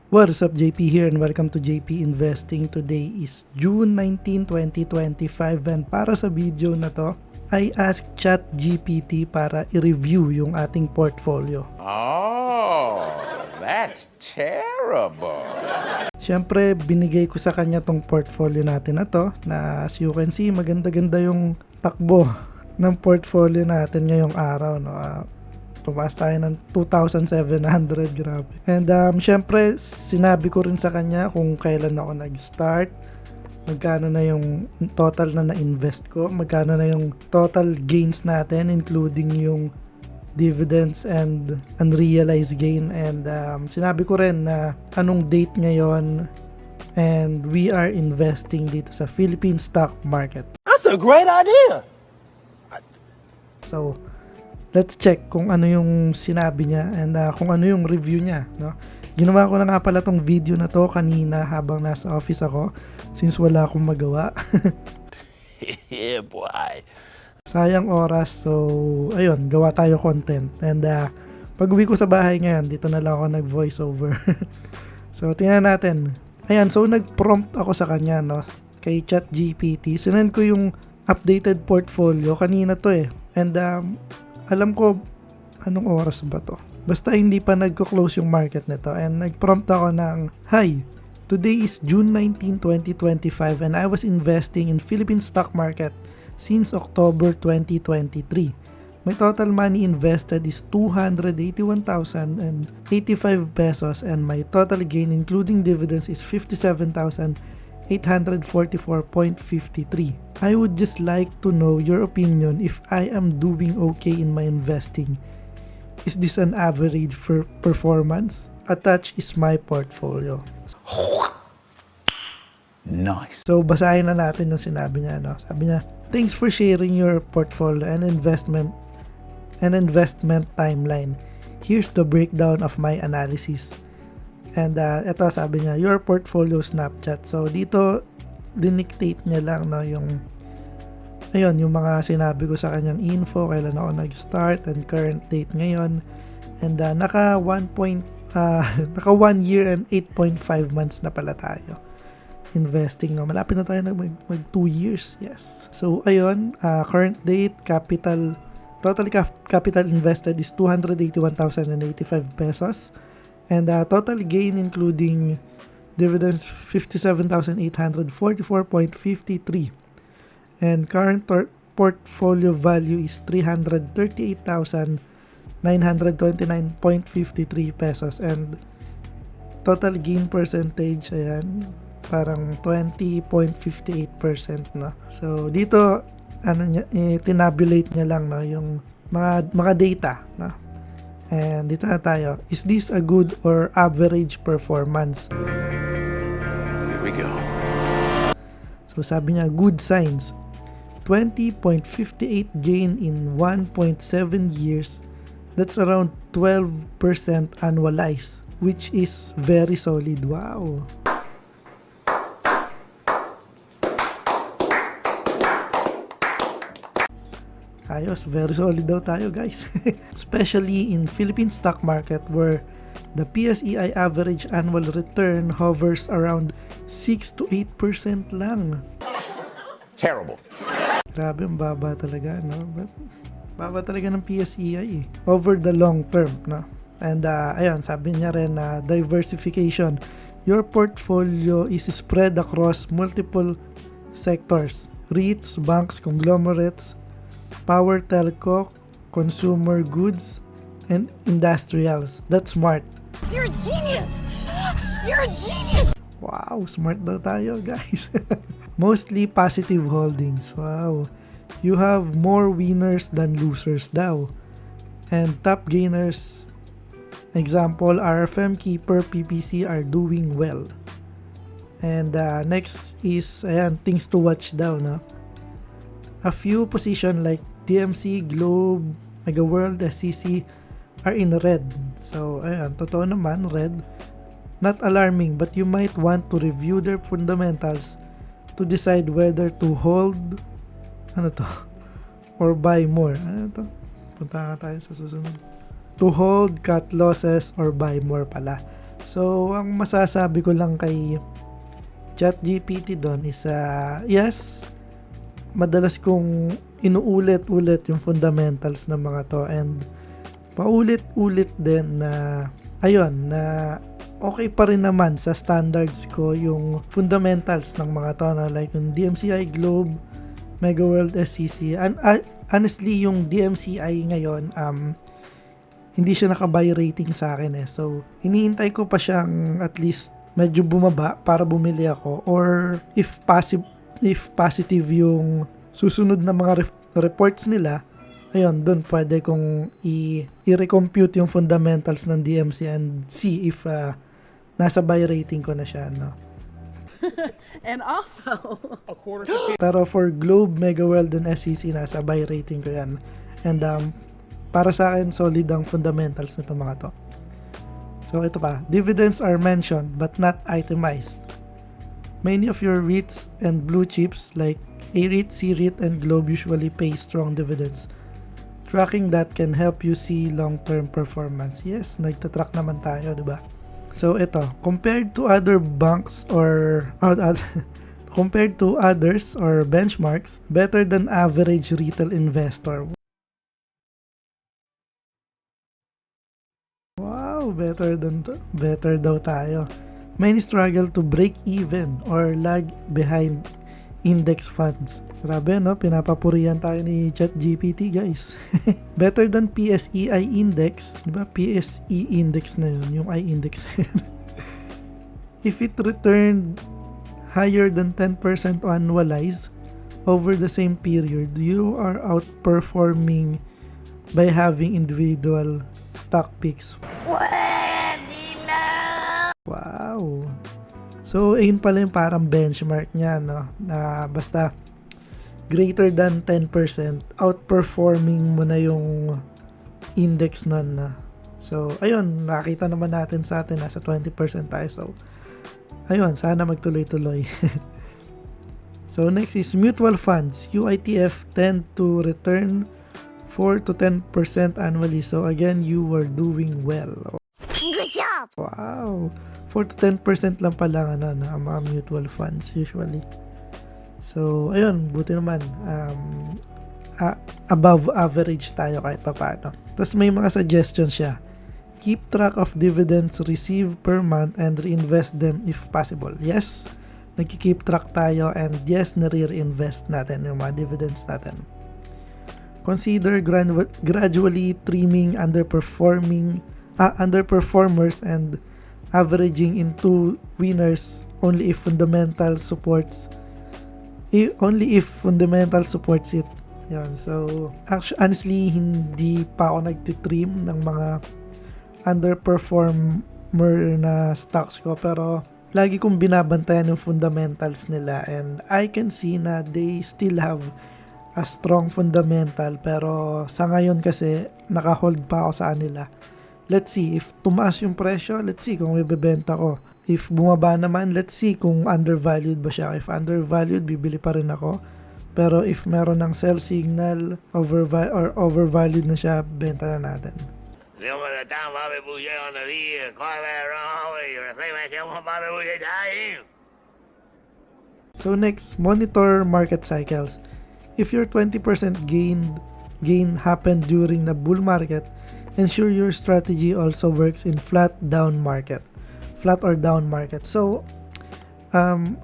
What's up, JP here and welcome to JP Investing. Today is June 19, 2025 and para sa video na to, I asked ChatGPT para i-review yung ating portfolio. Oh, that's terrible. Siyempre, binigay ko sa kanya tong portfolio natin na to na as you can see, maganda-ganda yung takbo ng portfolio natin ngayong araw. No? Tumaas tayo ng 2,700, grabe. And syempre, sinabi ko rin sa kanya kung kailan ako nag-start, magkano na yung total na na-invest ko, magkano na yung total gains natin, including yung dividends and unrealized gain. And sinabi ko rin na anong date ngayon and we are investing dito sa Philippine stock market. That's a great idea. So, let's check kung ano yung sinabi niya and kung ano yung review niya, no? Ginawa ko na nga pala tong video na to kanina habang nasa office ako since wala akong magawa. Yeah, boy. Sayang oras, so ayun, gawa tayo content. And pag uwi ko sa bahay ngayon, dito na lang ako nag-voice over. So, tingnan natin. Ayan, so nag-prompt ako sa kanya, no? Kay ChatGPT. Sinend ko yung updated portfolio kanina to eh. And alam ko anong oras ba to. Basta hindi pa nagko-close yung market nito. And nag-prompt ako ng, "Hi, today is June 19, 2025 and I was investing in Philippine stock market since October 2023. My total money invested is 281,085 pesos and my total gain including dividends is 57,844.53. I would just like to know your opinion if I am doing okay in my investing. Is this an average for performance? Attached is my portfolio." Nice. So, basahin na natin yung sinabi niya, no? Sabi niya, "Thanks for sharing your portfolio and investment timeline. Here's the breakdown of my analysis." And ito sabi niya, "Your portfolio snapshot." So, dito dinictate niya lang, no, yung yung mga sinabi ko sa kanyang info, kailan ako nag-start and current date ngayon. And naka 1 year and 8.5 months na pala tayo investing, no. Malapit na tayo mag 2 years. Yes. So ayun, current date, total capital invested is 281,085 pesos. And total gain including dividends 57,844.53. And current portfolio value is 338,929.53 pesos. And total gain percentage, ayan, parang 20.58% na. So dito tinabulate niya lang, no, yung mga data, no. And dito na tayo. Is this a good or average performance? Here we go. So sabi niya, good signs. 20.58 gain in 1.7 years. That's around 12% annualized, which is very solid. Wow. Ayos, very solid daw tayo, guys. Especially in Philippine stock market where the PSEI average annual return hovers around 6 to 8% lang. Terrible. Grabe, ang baba talaga, no? But, baba talaga ng PSEI over the long term, no? And ayun, sabi niya rin na diversification. Your portfolio is spread across multiple sectors. REITs, banks, conglomerates, power telco, consumer goods, and industrials. That's smart. You're a genius! You're a genius! Wow, smart daw tayo, guys. Mostly positive holdings. Wow. You have more winners than losers daw. And top gainers, example, RFM, Keeper, PPC are doing well. And next is, ayan, things to watch daw, no? A few position like DMC, Globe, Mega World, SCC are in red. So, ayan, totoo naman, red. Not alarming, but you might want to review their fundamentals to decide whether to hold, or buy more. Ano to? Punta tayo sa susunod. To hold, cut losses, or buy more pala. So, ang masasabi ko lang kay ChatGPT doon is, yes, madalas kong inuulit-ulit yung fundamentals ng mga to, and paulit-ulit din na, ayun, na okay pa rin naman sa standards ko yung fundamentals ng mga to, na like yung DMCI Globe, Mega World SCC. Honestly, yung DMCI ngayon, hindi siya naka-buy rating sa akin eh. So, hinihintay ko pa siyang at least medyo bumaba para bumili ako, or if positive yung susunod na mga reports nila, ayun, doon pwede kong i-recompute yung fundamentals ng DMC and see if nasa buy rating ko na siya, no? And also, Pero for Globe, Mega World, and SEC, nasa buy rating ko yan. And para sa akin, solid ang fundamentals nito mga to. So ito pa, dividends are mentioned but not itemized. Many of your REITs and blue chips like A-REIT, C-REIT, and Globe usually pay strong dividends. Tracking that can help you see long-term performance. Yes, nagtatrack naman tayo, di ba? So ito, compared to other banks or compared to others or benchmarks, better than average retail investor. Wow, better daw tayo. Many struggle to break even or lag behind index funds. Grabe, no? Pinapapurihan tayo ni ChatGPT, guys. Better than PSEI index. Diba? PSE index na yun. Yung I index. If it returned higher than 10% annualized over the same period, you are outperforming by having individual stock picks. Wow. So, ayun pala yung parang benchmark niya, no? Na basta greater than 10%, outperforming mo na yung index nun na. So, ayun, nakita naman natin sa atin, nasa 20% tayo. So, ayun, sana magtuloy-tuloy. So, next is mutual funds. UITF tend to return 4 to 10% annually. So, again, you were doing well. good job. Wow. 4 to 10% lang pala ang mga mutual funds usually. So, ayun, buti naman. Above average tayo kahit pa paano. Tapos may mga suggestions siya. Keep track of dividends received per month and reinvest them if possible. Yes, nagki-keep track tayo, and yes, nare-reinvest natin yung mga dividends natin. Consider gradually trimming underperformers and averaging into winners only if fundamental supports it. Yan. So, actually, honestly, hindi pa ako nagtitrim ng mga underperformer na stocks ko, pero lagi kong binabantayan yung fundamentals nila, and I can see na they still have a strong fundamental, pero sa ngayon kasi naka-hold pa ako sa kanila. Let's see, if tumaas yung presyo, let's see kung may bebenta ko. If bumaba naman, let's see kung undervalued ba siya. If undervalued, bibili pa rin ako. Pero if meron ng sell signal, overvalued na siya, benta na natin. So next, monitor market cycles. If your 20% gain happened during the bull market, ensure your strategy also works in flat or down market. So,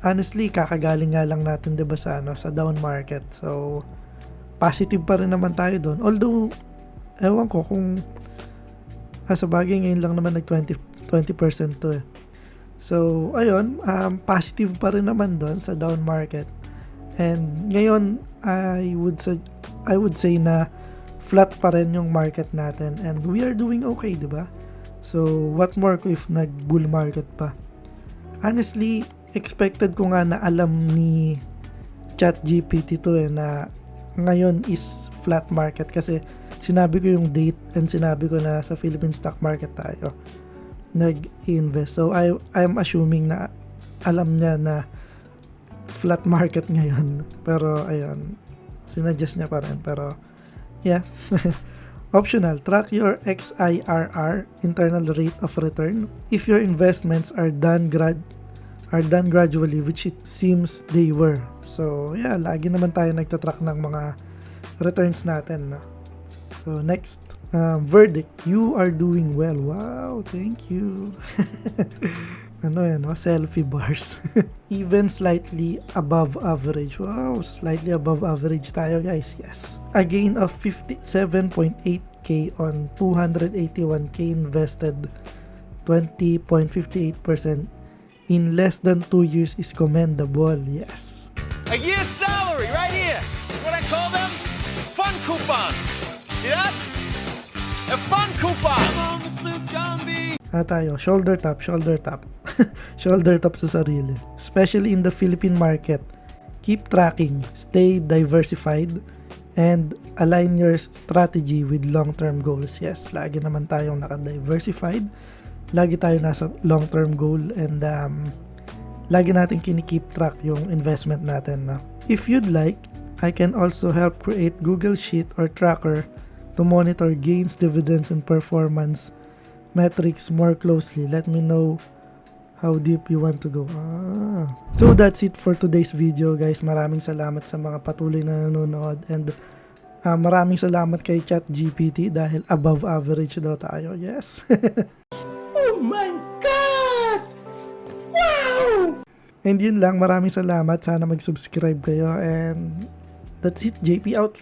honestly, kakagaling nga lang natin 'di ba sa down market. So, positive pa rin naman tayo doon. Although, ewan ko kung sa bagay ngayon lang naman nag 20% to eh. So, ayun, positive pa rin naman doon sa down market. And ngayon, I would say na flat pa rin yung market natin, and we are doing okay, di ba? So, what more if nag-bull market pa? Honestly, expected ko nga na alam ni ChatGPT to na ngayon is flat market, kasi sinabi ko yung date and sinabi ko na sa Philippine stock market tayo nag-invest. So, I'm assuming na alam niya na flat market ngayon. Pero, ayun, sinuggest niya pa rin. Pero, yeah. Optional, track your XIRR, internal rate of return, if your investments are done gradually, which it seems they were. So, yeah, lagi naman tayo nagtatrack ng mga returns natin. No? So, next, verdict, you are doing well. Wow, thank you. Ano yan, no? Selfie bars. Even slightly above average. Wow, slightly above average tayo, guys. Yes. A gain of 57.8k on 281k invested, 20.58% in less than 2 years is commendable. Yes. A year's salary right here. What I call them? Fun coupons. See that? A fun coupon. Tayo, shoulder tap. Shoulder tap sa sarili. Especially in the Philippine market. Keep tracking, stay diversified, and align your strategy with long-term goals. Yes, lagi naman tayong naka-diversified. Lagi tayo nasa long-term goal, and lagi natin kinikeep track yung investment natin. No? If you'd like, I can also help create Google Sheet or tracker to monitor gains, dividends, and performance metrics more closely. Let me know how deep you want to go. So that's it for today's video, guys. Maraming salamat sa mga patuloy na nanonood, and maraming salamat kay ChatGPT dahil above average daw tayo. Yes. Oh my God! Wow! And yun lang, maraming salamat. Sana mag-subscribe kayo, and that's it. JP out.